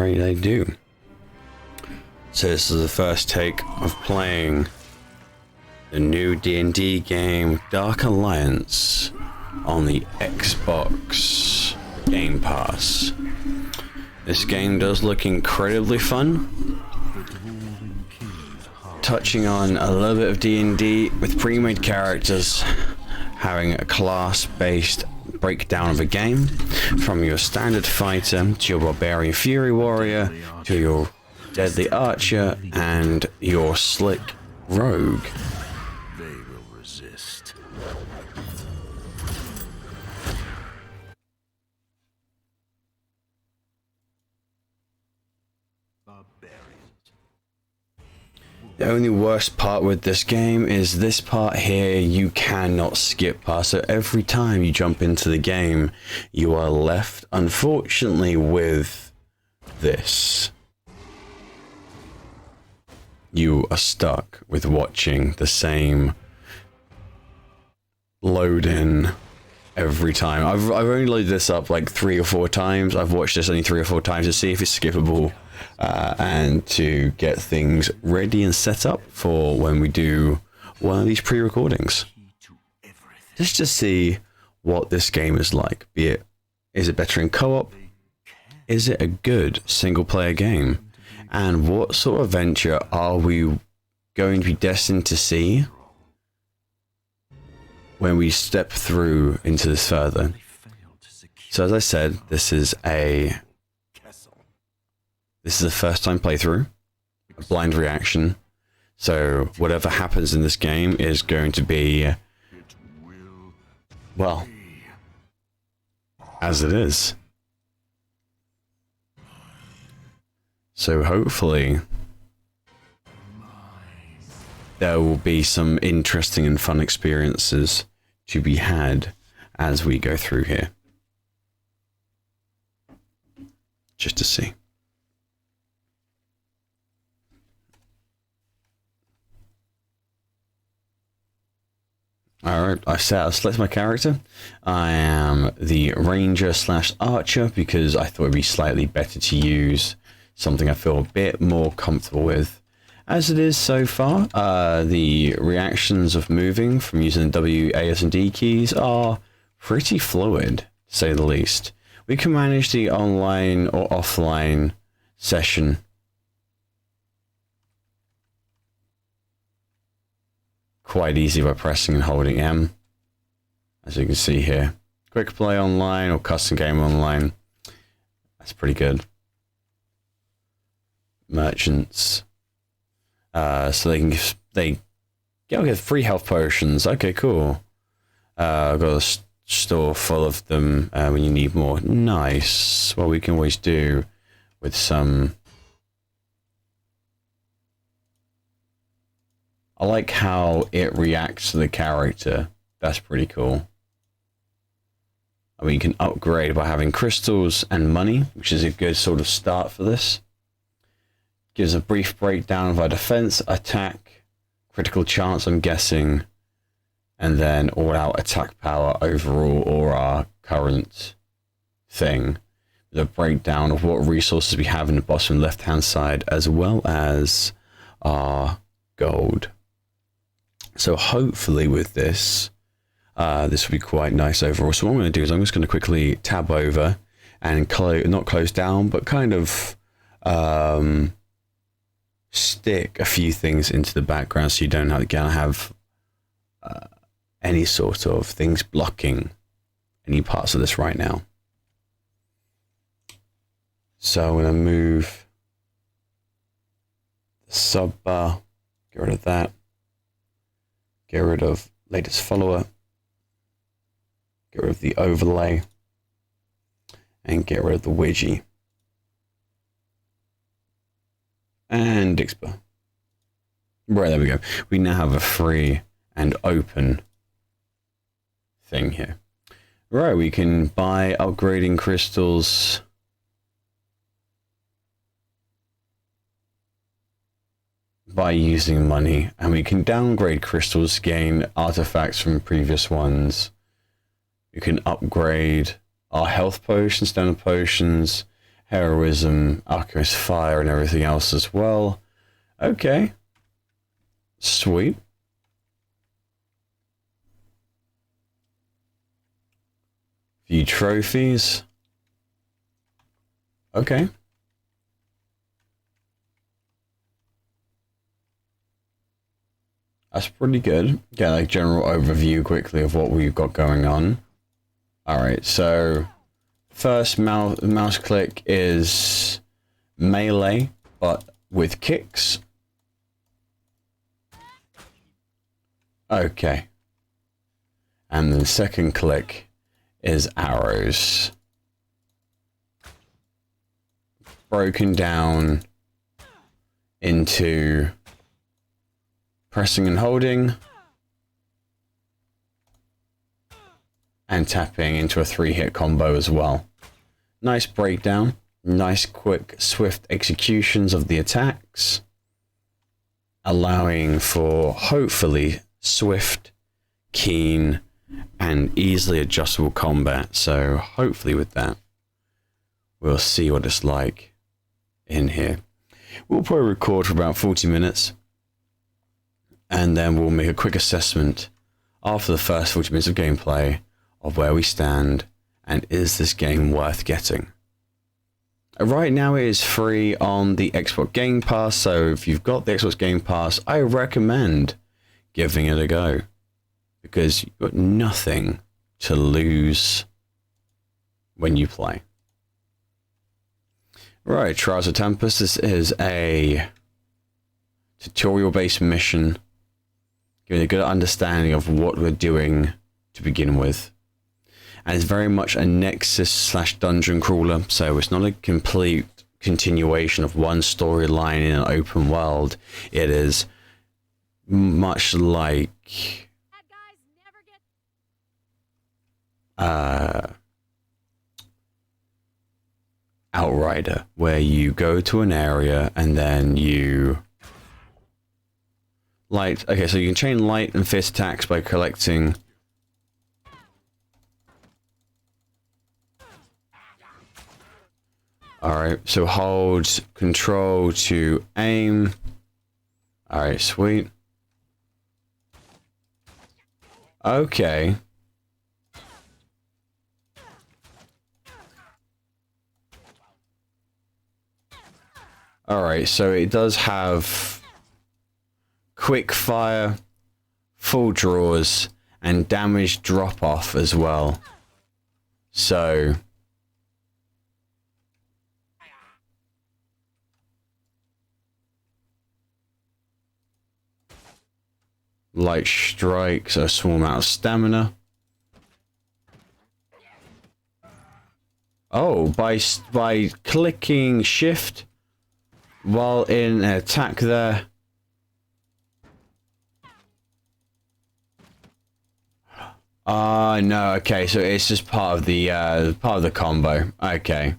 apparently they do. So this is the first take of playing the new D&D game Dark Alliance on the Xbox Game Pass. This game does look incredibly fun, touching on a little bit of D&D with pre-made characters, having a class-based breakdown of a game, from your standard fighter to your barbarian fury warrior to your deadly archer and your slick rogue. They will resist. The only worst part with this game is this part here you cannot skip past. So every time you jump into the game, you are left, unfortunately, with this. You are stuck with watching the same load in every time. I've only loaded this up like 3 or 4 times. I've watched this only 3 or 4 times to see if it's skippable. And to get things ready and set up for when we do one of these pre-recordings. Just to see what this game is like. Be it, is it better in co-op? Is it a good single-player game? And what sort of adventure are we going to be destined to see when we step through into this further? So as I said, this is a first time playthrough, a blind reaction. So whatever happens in this game is going to be, well, as it is. So hopefully there will be some interesting and fun experiences to be had as we go through here. Just to see. Alright, I've selected my character. I am the ranger / archer because I thought it'd be slightly better to use something I feel a bit more comfortable with. As it is so far, the reactions of moving from using the W, A, S, and D keys are pretty fluid, to say the least. We can manage the online or offline session quite easy by pressing and holding M, as you can see here. Quick play online or custom game online. That's pretty good. Merchants. So they get free health potions. Okay, cool. I've got a store full of them when you need more. Nice. Well, we can always do with some. I like how it reacts to the character. That's pretty cool. I mean, you can upgrade by having crystals and money, which is a good sort of start for this. Gives a brief breakdown of our defense, attack, critical chance, I'm guessing, and then all-out attack power overall, or our current thing. The breakdown of what resources we have in the bottom left-hand side, as well as our gold. So hopefully with this, this will be quite nice overall. So what I'm going to do is I'm just going to quickly tab over and not close down, but kind of stick a few things into the background so you don't have any sort of things blocking any parts of this right now. So I'm going to move the sub bar, get rid of that. Get rid of latest follower, get rid of the overlay, and get rid of the widget. And Dixper. Right, there we go. We now have a free and open thing here. Right, we can buy upgrading crystals. By using money, and we can downgrade crystals to gain artifacts from previous ones. We can upgrade our health potions, standard potions, Heroism, Arcos Fire, and everything else as well. Okay. Sweet. Few trophies. Okay. That's pretty good. Get a general overview quickly of what we've got going on. Alright, so first mouse click is melee, but with kicks. Okay. And then second click is arrows. Broken down into pressing and holding and tapping into a 3-hit combo as well. Nice breakdown, nice quick swift executions of the attacks, allowing for hopefully swift, keen, and easily adjustable combat. So hopefully with that, we'll see what it's like in here. We'll probably record for about 40 minutes, and then we'll make a quick assessment after the first 40 minutes of gameplay of where we stand and is this game worth getting. Right now it is free on the Xbox Game Pass, so if you've got the Xbox Game Pass, I recommend giving it a go, because you've got nothing to lose when you play. Right, Trials of Tempest. This is a tutorial-based mission, giving a good understanding of what we're doing to begin with. And it's very much a Nexus / dungeon crawler, so it's not a complete continuation of one storyline in an open world. It is much like Outrider, where you go to an area and then you okay, so you can chain light and fist attacks by collecting alright, so hold control to aim. Alright, sweet. Okay. Alright, so it does have quick fire, full draws, and damage drop off as well. So light strikes, a small amount of stamina. Oh, by clicking shift while in an attack there. No, okay, so it's just part of the combo. Okay.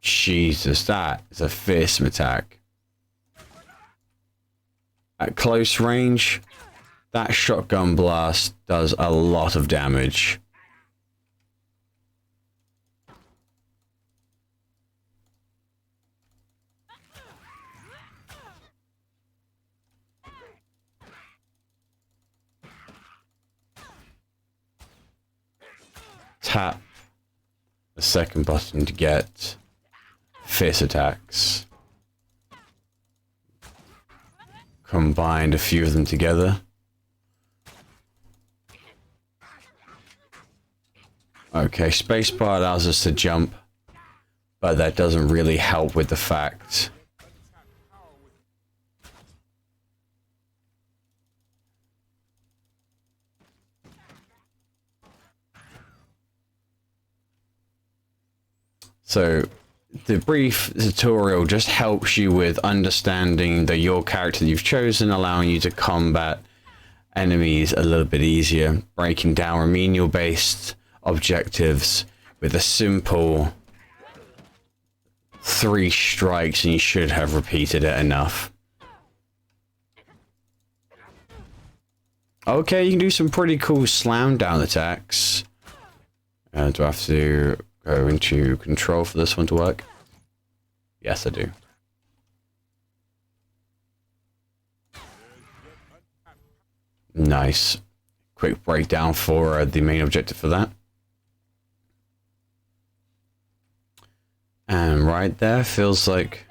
Jesus, that is a fearsome attack. At close range, that shotgun blast does a lot of damage. Tap the second button to get fierce attacks. Combined a few of them together. Okay, spacebar allows us to jump, but that doesn't really help with the fact so the brief tutorial just helps you with understanding your character that you've chosen, allowing you to combat enemies a little bit easier, breaking down remedial based objectives with a simple 3 strikes, and you should have repeated it enough. Okay, you can do some pretty cool slam down attacks Do I have to go into control for this one to work? Yes, I do. Nice. Quick breakdown for the main objective for that. And right there feels like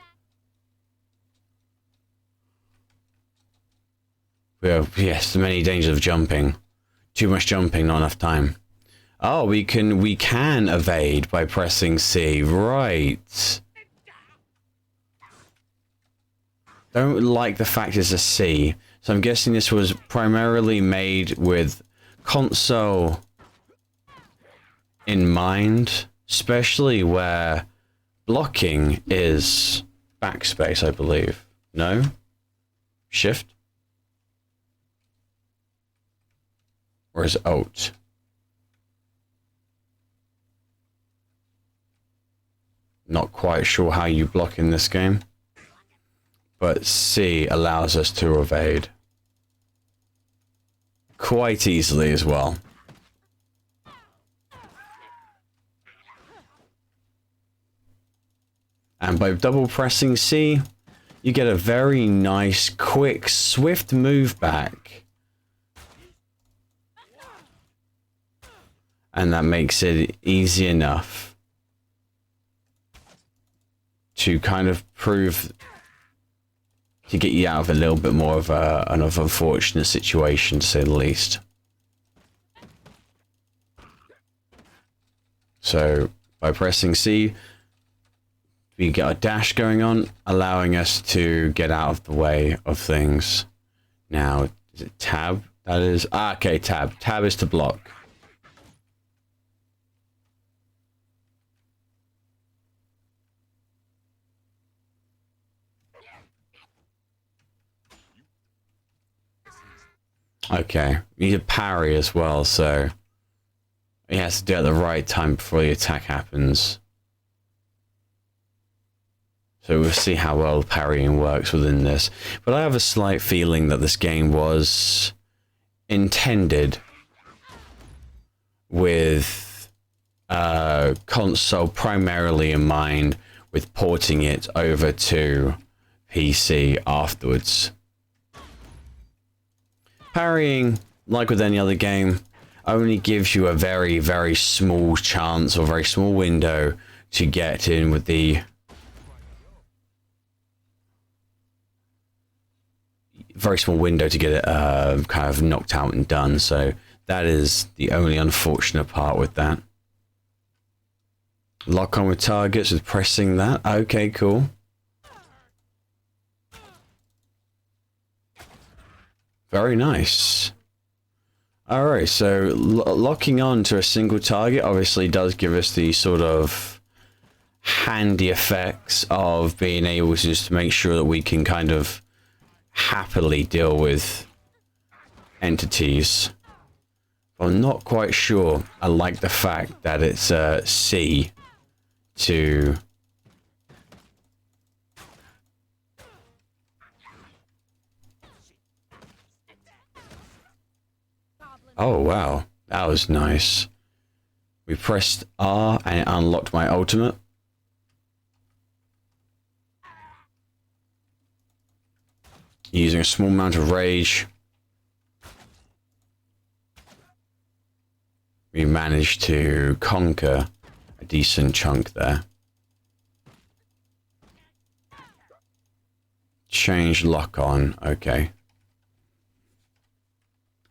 we have, yes, many dangers of jumping. Too much jumping, not enough time. Oh, we can evade by pressing C. Right. Don't like the fact it's a C. So I'm guessing this was primarily made with console in mind, especially where blocking is backspace, I believe. No? Shift? Or is it Alt? Not quite sure how you block in this game. But C allows us to evade. Quite easily as well. And by double pressing C, you get a very nice, quick, swift move back. And that makes it easy enough to kind of prove, to get you out of a little bit more of an unfortunate situation, to say the least. So, by pressing C, we get a dash going on, allowing us to get out of the way of things. Now, is it tab? That is... Ah, okay, tab. Tab is to block. Okay, you need to parry as well, so he has to do it at the right time before the attack happens. So we'll see how well parrying works within this. But I have a slight feeling that this game was intended with console primarily in mind, with porting it over to PC afterwards. Parrying, like with any other game, only gives you a very, very small chance or very small window to get in with the very small window to get it kind of knocked out and done. So that is the only unfortunate part with that. Lock on with targets with pressing that. Okay, cool. Very nice. Alright, so locking on to a single target obviously does give us the sort of handy effects of being able to just make sure that we can kind of happily deal with entities. I'm not quite sure I like the fact that it's C to... Oh wow, that was nice. We pressed R and it unlocked my ultimate. Using a small amount of rage, we managed to conquer a decent chunk there. Change lock on, okay.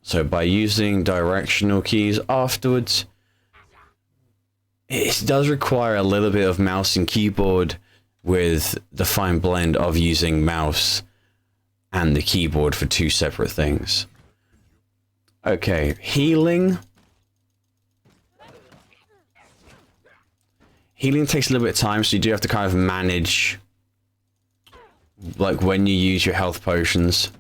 So by using directional keys afterwards, it does require a little bit of mouse and keyboard with the fine blend of using mouse and the keyboard for two separate things. Okay, healing. Healing takes a little bit of time, so you do have to kind of manage, like, when you use your health potions.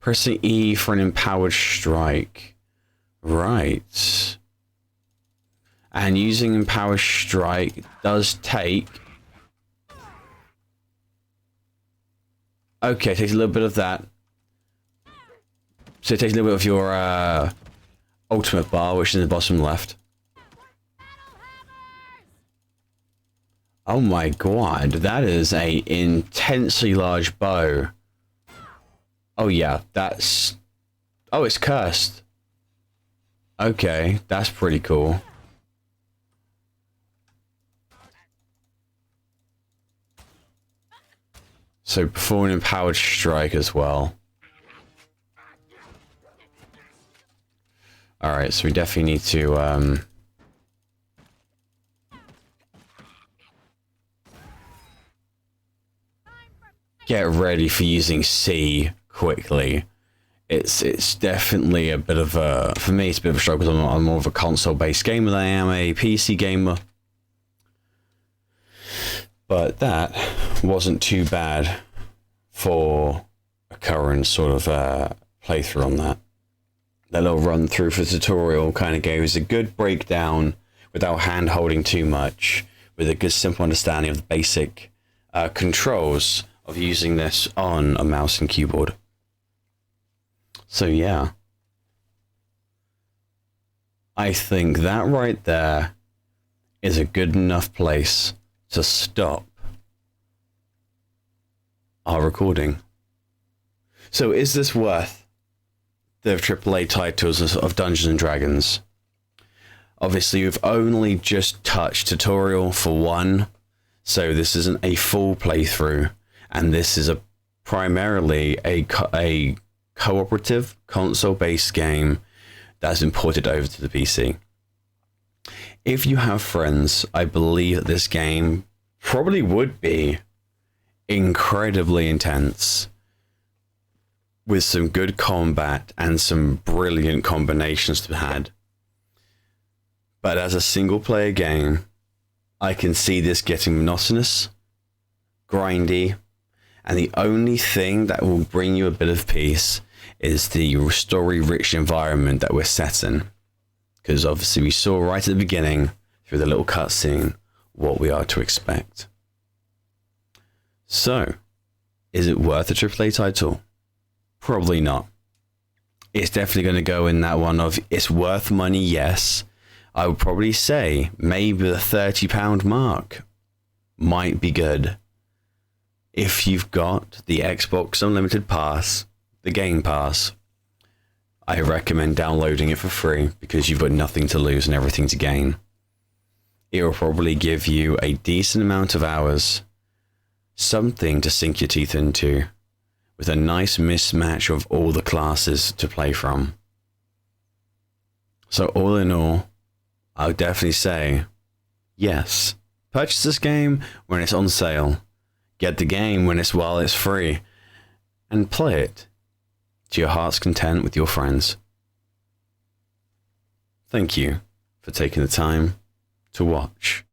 Pressing E for an empowered strike. Right. And using empowered strike does take... Okay, it takes a little bit of that. So it takes a little bit of your ultimate bar, which is in the bottom left. Oh my god, that is a intensely large bow. Oh yeah, that's... Oh, it's cursed. Okay, that's pretty cool. So perform an empowered strike as well. Alright, so we definitely need to get ready for using C quickly. It's definitely a bit of a... For me, it's a bit of a struggle because I'm more of a console-based gamer than I am a PC gamer. But that wasn't too bad for a current sort of playthrough on that. That little run through for the tutorial kind of gave us a good breakdown without hand holding too much, with a good simple understanding of the basic controls of using this on a mouse and keyboard. So yeah, I think that right there is a good enough place to stop our recording. So is this worth the AAA titles of Dungeons and Dragons? Obviously, we've only just touched tutorial for one, so this isn't a full playthrough, and this is primarily a cooperative console-based game that's been ported over to the PC. If you have friends, I believe that this game probably would be incredibly intense, with some good combat and some brilliant combinations to be had. But as a single player game, I can see this getting monotonous, grindy, and the only thing that will bring you a bit of peace is the story-rich environment that we're set in. Because obviously we saw right at the beginning, through the little cutscene, what we are to expect. So, is it worth a AAA title? Probably not. It's definitely going to go in that one of, it's worth money, yes. I would probably say maybe the £30 mark might be good. If you've got the Xbox Unlimited Pass, the Game Pass, I recommend downloading it for free because you've got nothing to lose and everything to gain. It will probably give you a decent amount of hours, something to sink your teeth into, with a nice mismatch of all the classes to play from. So all in all, I would definitely say, yes, purchase this game when it's on sale. Get the game while it's free, and play it to your heart's content with your friends. Thank you for taking the time to watch.